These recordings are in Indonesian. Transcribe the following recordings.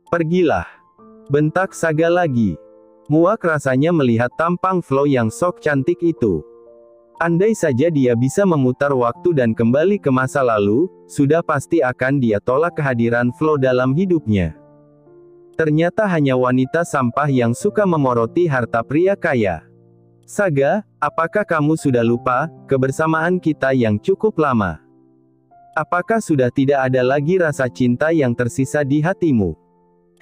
Pergilah, bentak Saga lagi. Muak rasanya melihat tampang Flo yang sok cantik itu. Andai saja dia bisa memutar waktu dan kembali ke masa lalu, sudah pasti akan dia tolak kehadiran Flo dalam hidupnya. Ternyata hanya wanita sampah yang suka memoroti harta pria kaya. Saga, apakah kamu sudah lupa kebersamaan kita yang cukup lama? Apakah sudah tidak ada lagi rasa cinta yang tersisa di hatimu?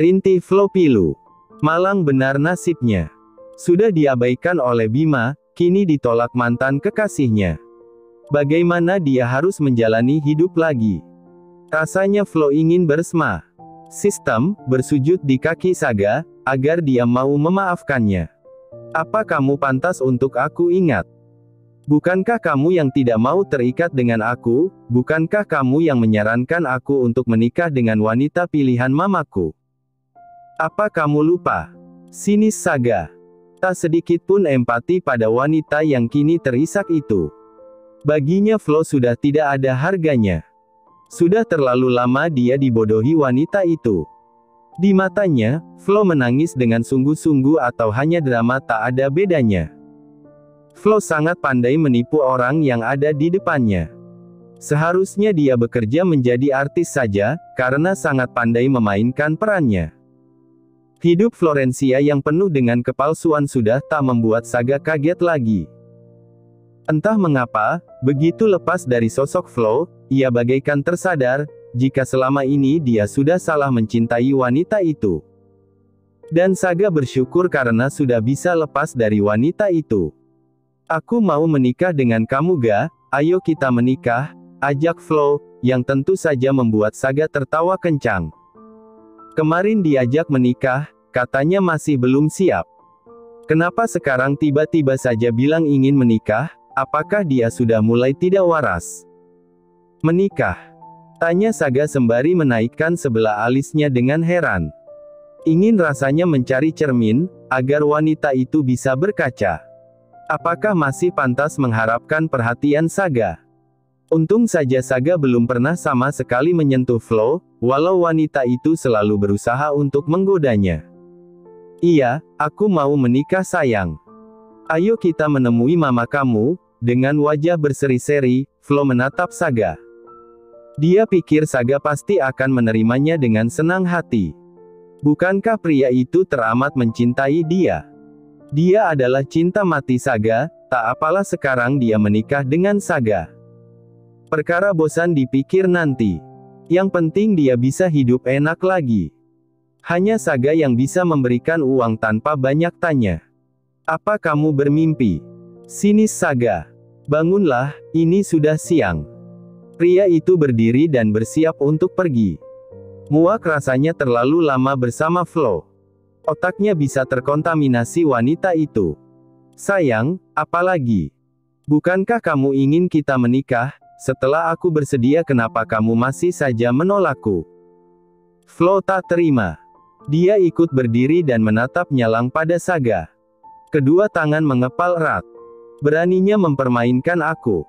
Rintih Flo pilu. Malang benar nasibnya. Sudah diabaikan oleh Bima, kini ditolak mantan kekasihnya. Bagaimana dia harus menjalani hidup lagi? Rasanya Flo ingin bersma sistem, bersujud di kaki Saga, agar dia mau memaafkannya. Apa kamu pantas untuk aku ingat? Bukankah kamu yang tidak mau terikat dengan aku? Bukankah kamu yang menyarankan aku untuk menikah dengan wanita pilihan mamaku? Apa kamu lupa? Sinis Saga. Tak sedikit pun empati pada wanita yang kini terisak itu. Baginya Flo sudah tidak ada harganya. Sudah terlalu lama dia dibodohi wanita itu. Di matanya, Flo menangis dengan sungguh-sungguh atau hanya drama tak ada bedanya. Flo sangat pandai menipu orang yang ada di depannya. Seharusnya dia bekerja menjadi artis saja, karena sangat pandai memainkan perannya. Hidup Florencia yang penuh dengan kepalsuan sudah tak membuat Saga kaget lagi. Entah mengapa, begitu lepas dari sosok Flo, ia bagaikan tersadar, jika selama ini dia sudah salah mencintai wanita itu. Dan Saga bersyukur karena sudah bisa lepas dari wanita itu. Aku mau menikah dengan kamu ga, ayo kita menikah, ajak Flo, yang tentu saja membuat Saga tertawa kencang. Kemarin diajak menikah, katanya masih belum siap. Kenapa sekarang tiba-tiba saja bilang ingin menikah? Apakah dia sudah mulai tidak waras? Menikah? Tanya Saga sembari menaikkan sebelah alisnya dengan heran. Ingin rasanya mencari cermin, agar wanita itu bisa berkaca. Apakah masih pantas mengharapkan perhatian Saga? Untung saja Saga belum pernah sama sekali menyentuh Flo, walau wanita itu selalu berusaha untuk menggodanya. Iya, aku mau menikah sayang. Ayo kita menemui mama kamu. Dengan wajah berseri-seri, Flo menatap Saga. Dia pikir Saga pasti akan menerimanya dengan senang hati. Bukankah pria itu teramat mencintai dia? Dia adalah cinta mati Saga, tak apalah sekarang dia menikah dengan Saga. Perkara bosan dipikir nanti. Yang penting dia bisa hidup enak lagi. Hanya Saga yang bisa memberikan uang tanpa banyak tanya. Apa kamu bermimpi? Sinis Saga. Bangunlah, ini sudah siang. Pria itu berdiri dan bersiap untuk pergi. Muak rasanya terlalu lama bersama Flo. Otaknya bisa terkontaminasi wanita itu. Sayang, apalagi? Bukankah kamu ingin kita menikah? Setelah aku bersedia, kenapa kamu masih saja menolakku? Flo tak terima. Dia ikut berdiri dan menatap nyalang pada Saga. Kedua tangan mengepal erat. Beraninya mempermainkan aku.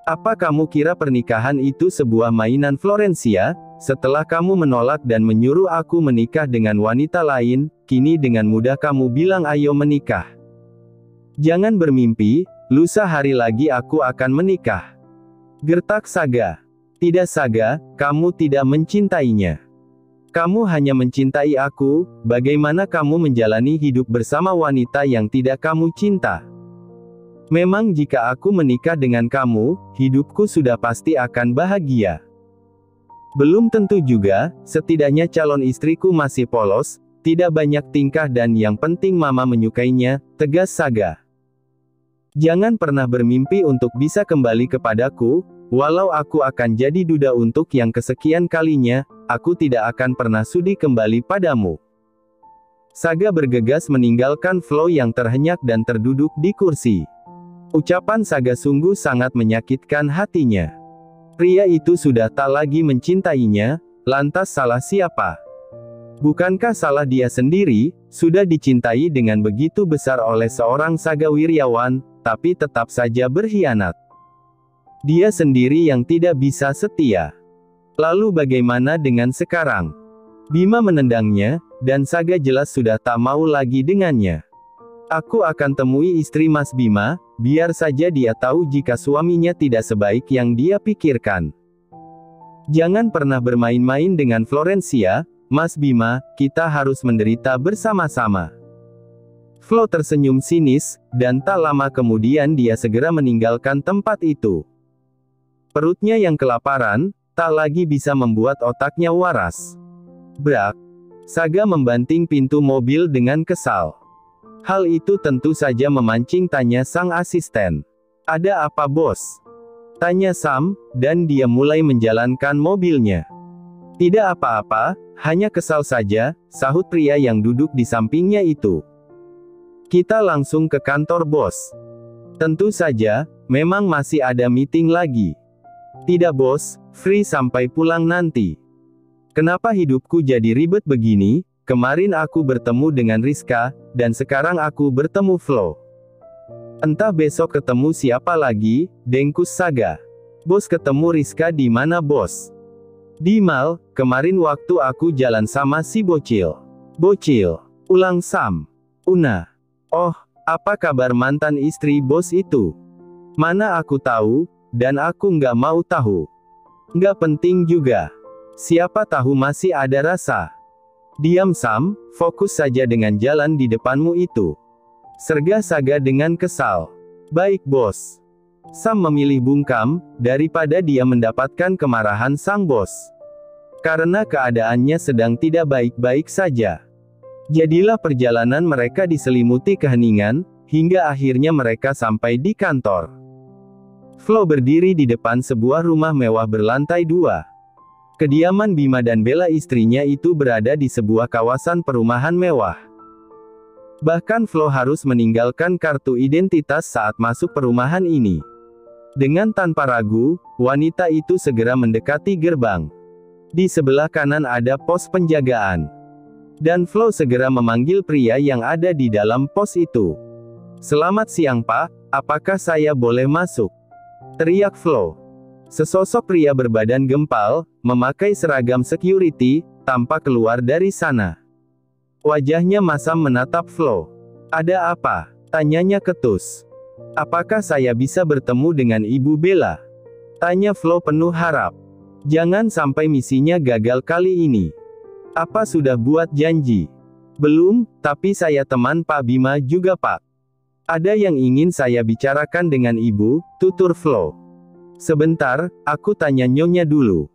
Apa kamu kira pernikahan itu sebuah mainan Florencia? Setelah kamu menolak dan menyuruh aku menikah dengan wanita lain, kini dengan mudah kamu bilang ayo menikah. Jangan bermimpi, lusa hari lagi aku akan menikah. Gertak Saga. Tidak Saga, kamu tidak mencintainya. Kamu hanya mencintai aku, bagaimana kamu menjalani hidup bersama wanita yang tidak kamu cinta? Memang jika aku menikah dengan kamu, hidupku sudah pasti akan bahagia. Belum tentu juga, setidaknya calon istriku masih polos, tidak banyak tingkah dan yang penting mama menyukainya, tegas Saga. Jangan pernah bermimpi untuk bisa kembali kepadaku, walau aku akan jadi duda untuk yang kesekian kalinya, aku tidak akan pernah sudi kembali padamu. Saga bergegas meninggalkan Flo yang terhenyak dan terduduk di kursi. Ucapan Saga sungguh sangat menyakitkan hatinya. Pria itu sudah tak lagi mencintainya, lantas salah siapa? Bukankah salah dia sendiri, sudah dicintai dengan begitu besar oleh seorang Saga Wiryawan, tapi tetap saja berkhianat. Dia sendiri yang tidak bisa setia. Lalu bagaimana dengan sekarang? Bima menendangnya, dan Saga jelas sudah tak mau lagi dengannya. Aku akan temui istri Mas Bima, biar saja dia tahu jika suaminya tidak sebaik yang dia pikirkan. Jangan pernah bermain-main dengan Florencia, Mas Bima, kita harus menderita bersama-sama. Flo tersenyum sinis, dan tak lama kemudian dia segera meninggalkan tempat itu. Perutnya yang kelaparan, tak lagi bisa membuat otaknya waras. Brak! Saga membanting pintu mobil dengan kesal. Hal itu tentu saja memancing tanya sang asisten. Ada apa bos? Tanya Sam, dan dia mulai menjalankan mobilnya. Tidak apa-apa, hanya kesal saja, sahut pria yang duduk di sampingnya itu. Kita langsung ke kantor bos. Tentu saja, memang masih ada meeting lagi. Tidak bos, free sampai pulang nanti. Kenapa hidupku jadi ribet begini? Kemarin aku bertemu dengan Rizka, dan sekarang aku bertemu Flo. Entah besok ketemu siapa lagi, dengkus Saga. Bos ketemu Rizka di mana bos? Di mall, kemarin waktu aku jalan sama si bocil. Bocil, ulang Sam. Una. Oh, apa kabar mantan istri bos itu? Mana aku tahu, dan aku nggak mau tahu. Nggak penting juga. Siapa tahu masih ada rasa. Diam Sam, fokus saja dengan jalan di depanmu itu. Sergah Saga dengan kesal. Baik bos. Sam memilih bungkam, daripada dia mendapatkan kemarahan sang bos. Karena keadaannya sedang tidak baik-baik saja. Jadilah perjalanan mereka diselimuti keheningan, hingga akhirnya mereka sampai di kantor. Flo berdiri di depan sebuah rumah mewah berlantai 2. Kediaman Bima dan Bella istrinya itu berada di sebuah kawasan perumahan mewah. Bahkan Flo harus meninggalkan kartu identitas saat masuk perumahan ini. Dengan tanpa ragu, wanita itu segera mendekati gerbang. Di sebelah kanan ada pos penjagaan. Dan Flo segera memanggil pria yang ada di dalam pos itu. Selamat siang Pak, apakah saya boleh masuk? Teriak Flo. Sesosok pria berbadan gempal, memakai seragam security, tampak keluar dari sana. Wajahnya masam menatap Flo. Ada apa? Tanyanya ketus. Apakah saya bisa bertemu dengan Ibu Bella? Tanya Flo penuh harap. Jangan sampai misinya gagal kali ini. Apa sudah buat janji? Belum, tapi saya teman Pak Bima juga Pak. Ada yang ingin saya bicarakan dengan Ibu, tutur Flo. Sebentar, aku tanya Nyonya dulu.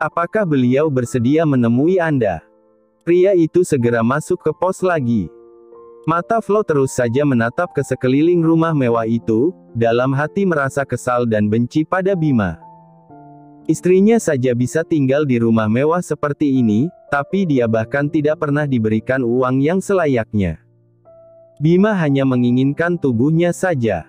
Apakah beliau bersedia menemui Anda? Pria itu segera masuk ke pos lagi. Mata Flo terus saja menatap ke sekeliling rumah mewah itu, dalam hati merasa kesal dan benci pada Bima. Istrinya saja bisa tinggal di rumah mewah seperti ini, tapi dia bahkan tidak pernah diberikan uang yang selayaknya. Bima hanya menginginkan tubuhnya saja.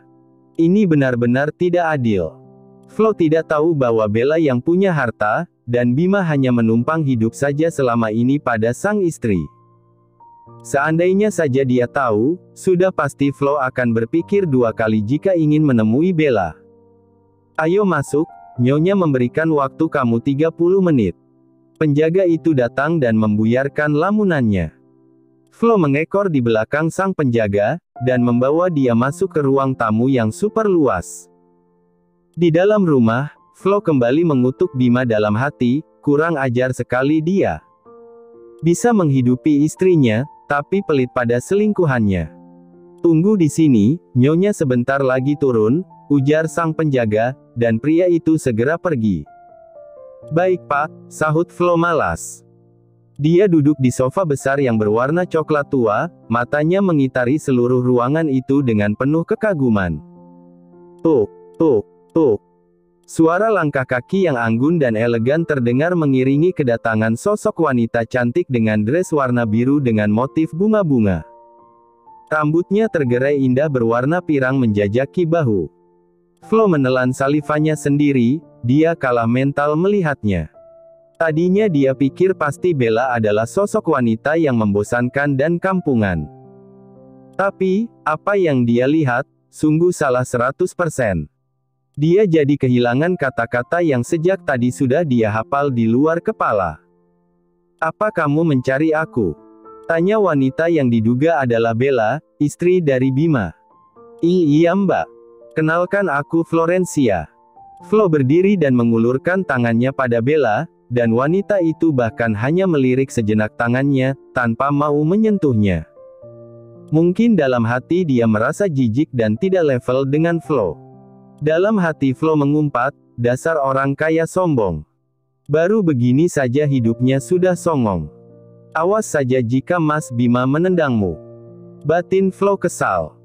Ini benar-benar tidak adil. Flo tidak tahu bahwa Bella yang punya harta, dan Bima hanya menumpang hidup saja selama ini pada sang istri. Seandainya saja dia tahu, sudah pasti Flo akan berpikir 2 kali jika ingin menemui Bella. Ayo masuk, Nyonya memberikan waktu kamu 30 menit. Penjaga itu datang dan membuyarkan lamunannya. Flo mengekor di belakang sang penjaga, dan membawa dia masuk ke ruang tamu yang super luas. Di dalam rumah, Flo kembali mengutuk Bima dalam hati, kurang ajar sekali dia. Bisa menghidupi istrinya, tapi pelit pada selingkuhannya. Tunggu di sini, Nyonya sebentar lagi turun, ujar sang penjaga, dan pria itu segera pergi. Baik Pak, sahut Flo malas. Dia duduk di sofa besar yang berwarna coklat tua, matanya mengitari seluruh ruangan itu dengan penuh kekaguman. Tuk, tuk, tuk. Suara langkah kaki yang anggun dan elegan terdengar mengiringi kedatangan sosok wanita cantik dengan dress warna biru dengan motif bunga-bunga. Rambutnya tergerai indah berwarna pirang menjajaki bahu. Flo menelan salivanya sendiri, dia kalah mental melihatnya. Tadinya dia pikir pasti Bella adalah sosok wanita yang membosankan dan kampungan. Tapi, apa yang dia lihat, sungguh salah 100%. Dia jadi kehilangan kata-kata yang sejak tadi sudah dia hafal di luar kepala. Apa kamu mencari aku? Tanya wanita yang diduga adalah Bella, istri dari Bima. Iya mbak. Kenalkan aku Florencia. Flo berdiri dan mengulurkan tangannya pada Bella, dan wanita itu bahkan hanya melirik sejenak tangannya, tanpa mau menyentuhnya. Mungkin dalam hati dia merasa jijik dan tidak level dengan Flo. Dalam hati Flo mengumpat, dasar orang kaya sombong. Baru begini saja hidupnya sudah songong. Awas saja jika Mas Bima menendangmu. Batin Flo kesal.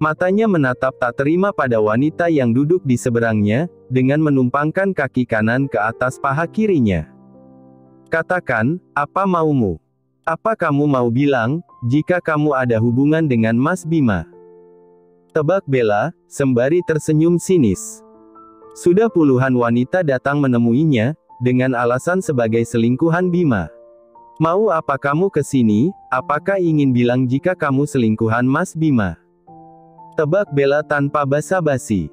Matanya menatap tak terima pada wanita yang duduk di seberangnya, dengan menumpangkan kaki kanan ke atas paha kirinya. Katakan, apa maumu? Apa kamu mau bilang, jika kamu ada hubungan dengan Mas Bima? Tebak Bella, sembari tersenyum sinis. Sudah puluhan wanita datang menemuinya, dengan alasan sebagai selingkuhan Bima. Mau apa kamu ke sini? Apakah ingin bilang jika kamu selingkuhan Mas Bima? Tebak Bella tanpa basa-basi.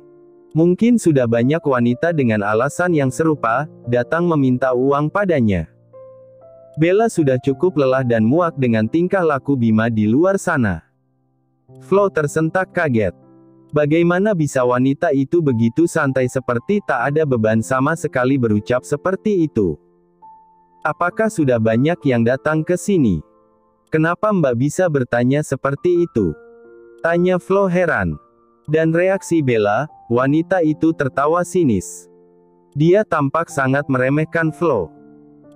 Mungkin sudah banyak wanita dengan alasan yang serupa, datang meminta uang padanya. Bella sudah cukup lelah dan muak dengan tingkah laku Bima di luar sana. Flo tersentak kaget. Bagaimana bisa wanita itu begitu santai seperti tak ada beban sama sekali berucap seperti itu? Apakah sudah banyak yang datang ke sini? Kenapa Mbak bisa bertanya seperti itu? Tanya Flo heran. Dan reaksi Bella, wanita itu tertawa sinis. Dia tampak sangat meremehkan Flo.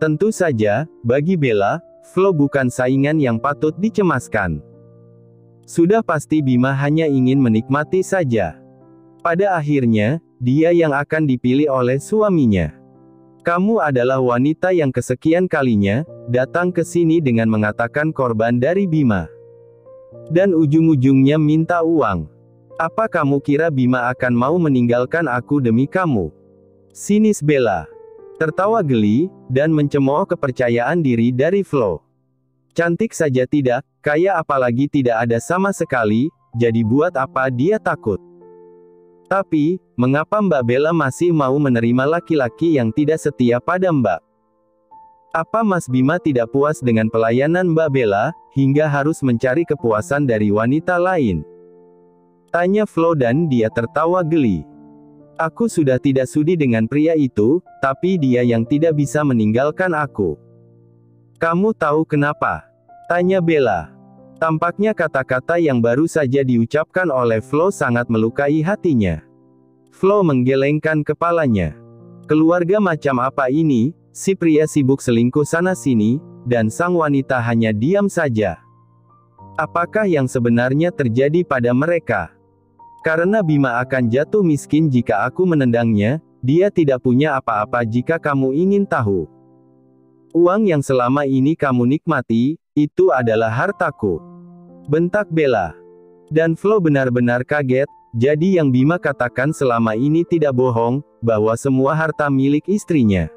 Tentu saja, bagi Bella, Flo bukan saingan yang patut dicemaskan. Sudah pasti Bima hanya ingin menikmati saja. Pada akhirnya, dia yang akan dipilih oleh suaminya. Kamu adalah wanita yang kesekian kalinya, datang ke sini dengan mengatakan korban dari Bima. Dan ujung-ujungnya minta uang. Apa kamu kira Bima akan mau meninggalkan aku demi kamu? Sinis Bella. Tertawa geli, dan mencemooh kepercayaan diri dari Flo. Cantik saja tidak, kaya apalagi tidak ada sama sekali, jadi buat apa dia takut? Tapi, mengapa Mbak Bella masih mau menerima laki-laki yang tidak setia pada Mbak? Apa Mas Bima tidak puas dengan pelayanan Mbak Bella, hingga harus mencari kepuasan dari wanita lain? Tanya Flo dan dia tertawa geli. Aku sudah tidak sudi dengan pria itu, tapi dia yang tidak bisa meninggalkan aku. Kamu tahu kenapa? Tanya Bella. Tampaknya kata-kata yang baru saja diucapkan oleh Flo sangat melukai hatinya. Flo menggelengkan kepalanya. Keluarga macam apa ini? Si pria sibuk selingkuh sana-sini, dan sang wanita hanya diam saja. Apakah yang sebenarnya terjadi pada mereka? Karena Bima akan jatuh miskin jika aku menendangnya, dia tidak punya apa-apa jika kamu ingin tahu. Uang yang selama ini kamu nikmati, itu adalah hartaku. Bentak Bella. Dan Flo benar-benar kaget, jadi yang Bima katakan selama ini tidak bohong, bahwa semua harta milik istrinya.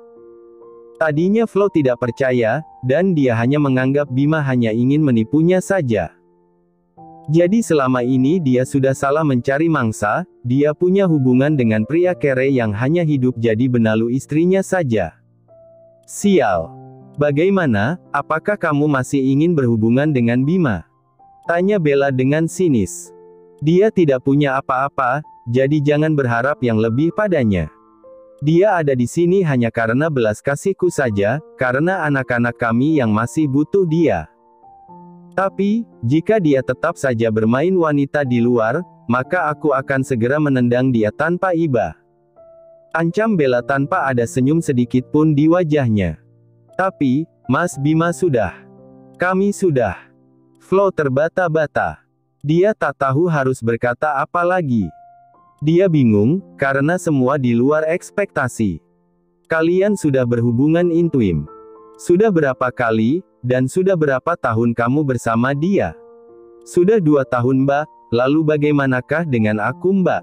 Tadinya Flo tidak percaya, dan dia hanya menganggap Bima hanya ingin menipunya saja. Jadi selama ini dia sudah salah mencari mangsa, dia punya hubungan dengan pria kere yang hanya hidup jadi benalu istrinya saja. Sial. Bagaimana, apakah kamu masih ingin berhubungan dengan Bima? Tanya Bella dengan sinis. Dia tidak punya apa-apa, jadi jangan berharap yang lebih padanya. Dia ada di sini hanya karena belas kasihku saja, karena anak-anak kami yang masih butuh dia. Tapi, jika dia tetap saja bermain wanita di luar, maka aku akan segera menendang dia tanpa iba. Ancam Bella tanpa ada senyum sedikit pun di wajahnya. Tapi, Mas Bima sudah. Kami sudah. Flo terbata-bata. Dia tak tahu harus berkata apa lagi. Dia bingung, karena semua di luar ekspektasi. Kalian sudah berhubungan intim. Sudah berapa kali, dan sudah berapa tahun kamu bersama dia? Sudah 2 tahun Mbak, lalu bagaimanakah dengan aku Mbak?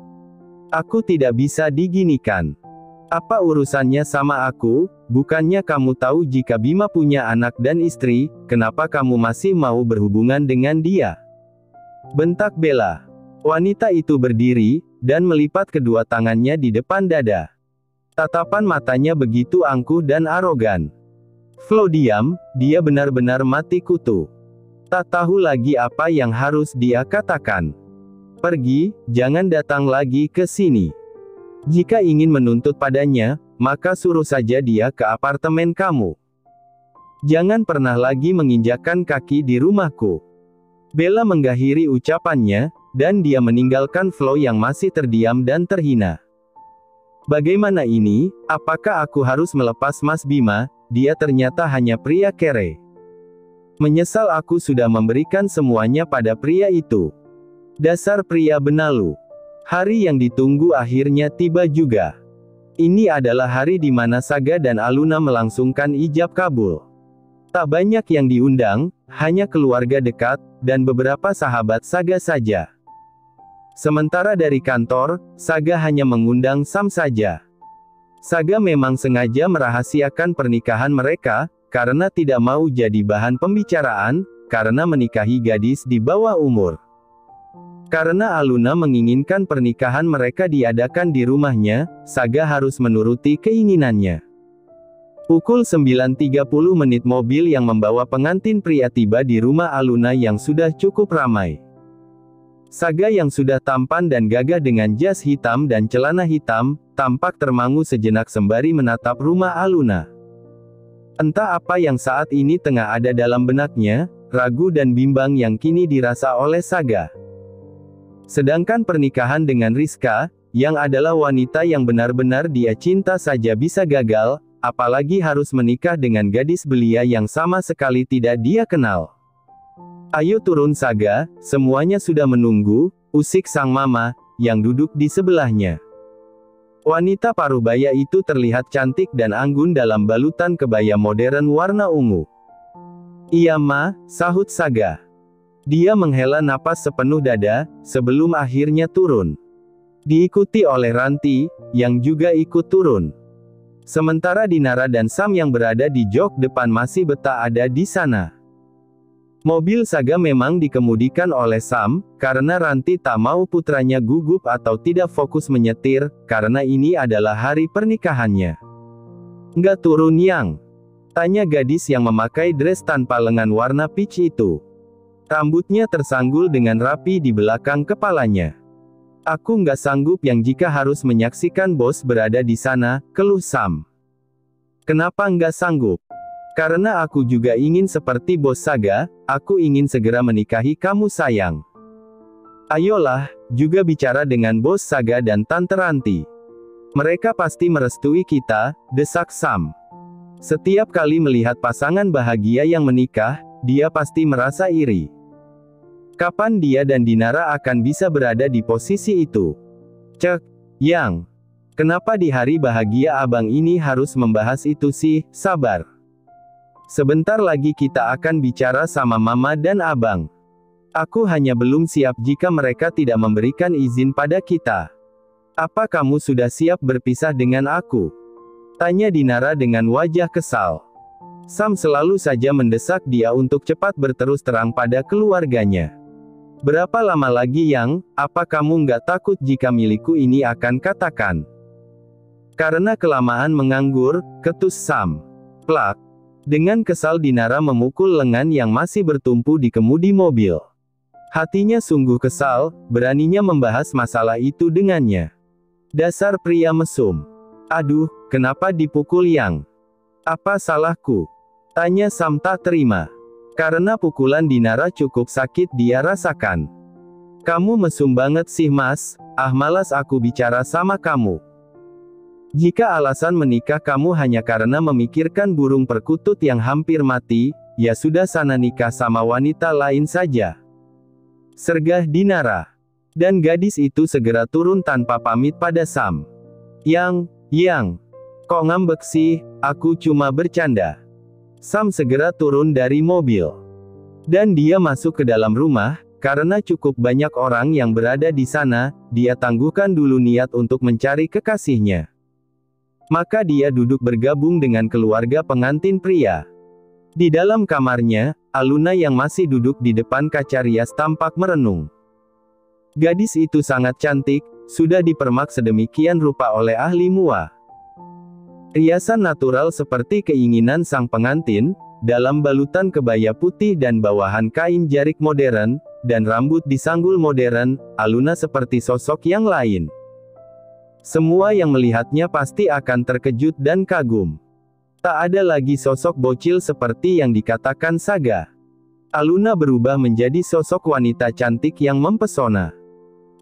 Aku tidak bisa diginikan. Apa urusannya sama aku? Bukannya kamu tahu jika Bima punya anak dan istri, kenapa kamu masih mau berhubungan dengan dia? Bentak Bella. Wanita itu berdiri, dan melipat kedua tangannya di depan dada. Tatapan matanya begitu angkuh dan arogan. Flo diam, dia benar-benar mati kutu. Tak tahu lagi apa yang harus dia katakan. Pergi, jangan datang lagi ke sini. Jika ingin menuntut padanya, maka suruh saja dia ke apartemen kamu. Jangan pernah lagi menginjakkan kaki di rumahku. Bella mengakhiri ucapannya, dan dia meninggalkan Flo yang masih terdiam dan terhina. Bagaimana ini? Apakah aku harus melepas Mas Bima? Dia ternyata hanya pria kere. Menyesal aku sudah memberikan semuanya pada pria itu. Dasar pria benalu. Hari yang ditunggu akhirnya tiba juga. Ini adalah hari di mana Saga dan Aluna melangsungkan ijab kabul. Tak banyak yang diundang, hanya keluarga dekat, dan beberapa sahabat Saga saja. Sementara dari kantor, Saga hanya mengundang Sam saja. Saga memang sengaja merahasiakan pernikahan mereka, karena tidak mau jadi bahan pembicaraan, karena menikahi gadis di bawah umur. Karena Aluna menginginkan pernikahan mereka diadakan di rumahnya, Saga harus menuruti keinginannya. Pukul 9.30 mobil yang membawa pengantin pria tiba di rumah Aluna yang sudah cukup ramai. Saga yang sudah tampan dan gagah dengan jas hitam dan celana hitam, tampak termangu sejenak sembari menatap rumah Aluna. Entah apa yang saat ini tengah ada dalam benaknya, ragu dan bimbang yang kini dirasa oleh Saga. Sedangkan pernikahan dengan Rizka, yang adalah wanita yang benar-benar dia cinta saja bisa gagal, apalagi harus menikah dengan gadis belia yang sama sekali tidak dia kenal. Ayo turun Saga, semuanya sudah menunggu, usik sang mama, yang duduk di sebelahnya. Wanita parubaya itu terlihat cantik dan anggun dalam balutan kebaya modern warna ungu. Iya ma, sahut Saga. Dia menghela napas sepenuh dada, sebelum akhirnya turun. Diikuti oleh Ranti, yang juga ikut turun. Sementara Dinara dan Sam yang berada di jok depan masih betah ada di sana. Mobil Saga memang dikemudikan oleh Sam, karena Ranti tak mau putranya gugup atau tidak fokus menyetir, karena ini adalah hari pernikahannya. Nggak turun yang? Tanya gadis yang memakai dress tanpa lengan warna peach itu. Rambutnya tersanggul dengan rapi di belakang kepalanya. Aku nggak sanggup yang jika harus menyaksikan bos berada di sana, keluh Sam. Kenapa nggak sanggup? Karena aku juga ingin seperti bos Saga, aku ingin segera menikahi kamu sayang. Ayolah, juga bicara dengan bos Saga dan Tante Ranti. Mereka pasti merestui kita, desak Sam. Setiap kali melihat pasangan bahagia yang menikah, dia pasti merasa iri. Kapan dia dan Dinara akan bisa berada di posisi itu? Cek, yang. Kenapa di hari bahagia abang ini harus membahas itu sih, sabar. Sebentar lagi kita akan bicara sama mama dan abang. Aku hanya belum siap jika mereka tidak memberikan izin pada kita. Apa kamu sudah siap berpisah dengan aku? Tanya Dinara dengan wajah kesal. Sam selalu saja mendesak dia untuk cepat berterus terang pada keluarganya. Berapa lama lagi yang, apa kamu nggak takut jika milikku ini akan katakan? Karena kelamaan menganggur, ketus Sam. Plak. Dengan kesal Dinara memukul lengan yang masih bertumpu di kemudi mobil. Hatinya sungguh kesal, beraninya membahas masalah itu dengannya. Dasar pria mesum. Aduh, kenapa dipukul yang? Apa salahku? Tanya Sam tak terima. Karena pukulan Dinara cukup sakit dia rasakan. Kamu mesum banget sih mas, malas aku bicara sama kamu. Jika alasan menikah kamu hanya karena memikirkan burung perkutut yang hampir mati, ya sudah sana nikah sama wanita lain saja. Sergah Dinara. Dan gadis itu segera turun tanpa pamit pada Sam. Yang, kok ngambek sih, aku cuma bercanda. Sam segera turun dari mobil. Dan dia masuk ke dalam rumah, karena cukup banyak orang yang berada di sana, dia tangguhkan dulu niat untuk mencari kekasihnya. Maka dia duduk bergabung dengan keluarga pengantin pria. Di dalam kamarnya, Aluna yang masih duduk di depan kaca rias tampak merenung. Gadis itu sangat cantik, sudah dipermak sedemikian rupa oleh ahli mua. Riasan natural seperti keinginan sang pengantin, dalam balutan kebaya putih dan bawahan kain jarik modern, dan rambut disanggul modern, Aluna seperti sosok yang lain. Semua yang melihatnya pasti akan terkejut dan kagum. Tak ada lagi sosok bocil seperti yang dikatakan Saga. Aluna berubah menjadi sosok wanita cantik yang mempesona.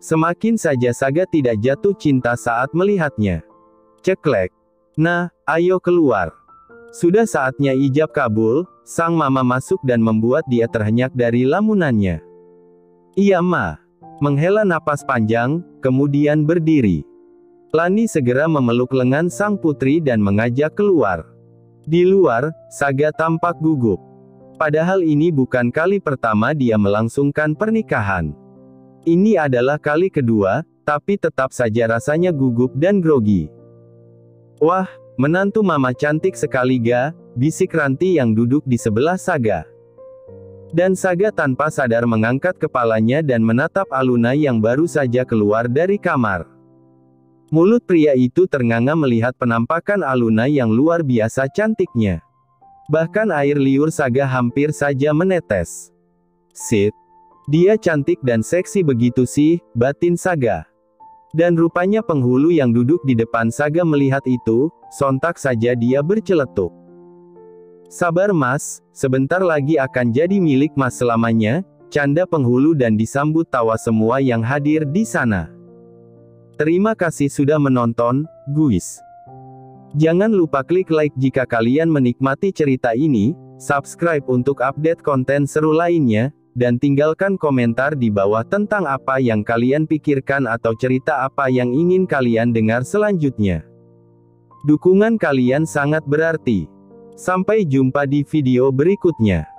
Semakin saja Saga tidak jatuh cinta saat melihatnya. Ceklek. Nah, ayo keluar. Sudah saatnya ijab kabul. Sang mama masuk dan membuat dia terhenyak dari lamunannya. Iya ma. Menghela napas panjang, kemudian berdiri. Lani segera memeluk lengan sang putri dan mengajak keluar. Di luar, Saga tampak gugup. Padahal ini bukan kali pertama dia melangsungkan pernikahan. Ini adalah kali kedua, tapi tetap saja rasanya gugup dan grogi. Wah, menantu mama cantik sekali ga, bisik Ranti yang duduk di sebelah Saga. Dan Saga tanpa sadar mengangkat kepalanya dan menatap Aluna yang baru saja keluar dari kamar. Mulut pria itu ternganga melihat penampakan Aluna yang luar biasa cantiknya. Bahkan air liur Saga hampir saja menetes. Sit. Dia cantik dan seksi begitu sih, batin Saga. Dan rupanya penghulu yang duduk di depan Saga melihat itu, sontak saja dia berceletuk. Sabar mas, sebentar lagi akan jadi milik mas selamanya, canda penghulu dan disambut tawa semua yang hadir di sana. Terima kasih sudah menonton, guys. Jangan lupa klik like jika kalian menikmati cerita ini, subscribe untuk update konten seru lainnya, dan tinggalkan komentar di bawah tentang apa yang kalian pikirkan atau cerita apa yang ingin kalian dengar selanjutnya. Dukungan kalian sangat berarti. Sampai jumpa di video berikutnya.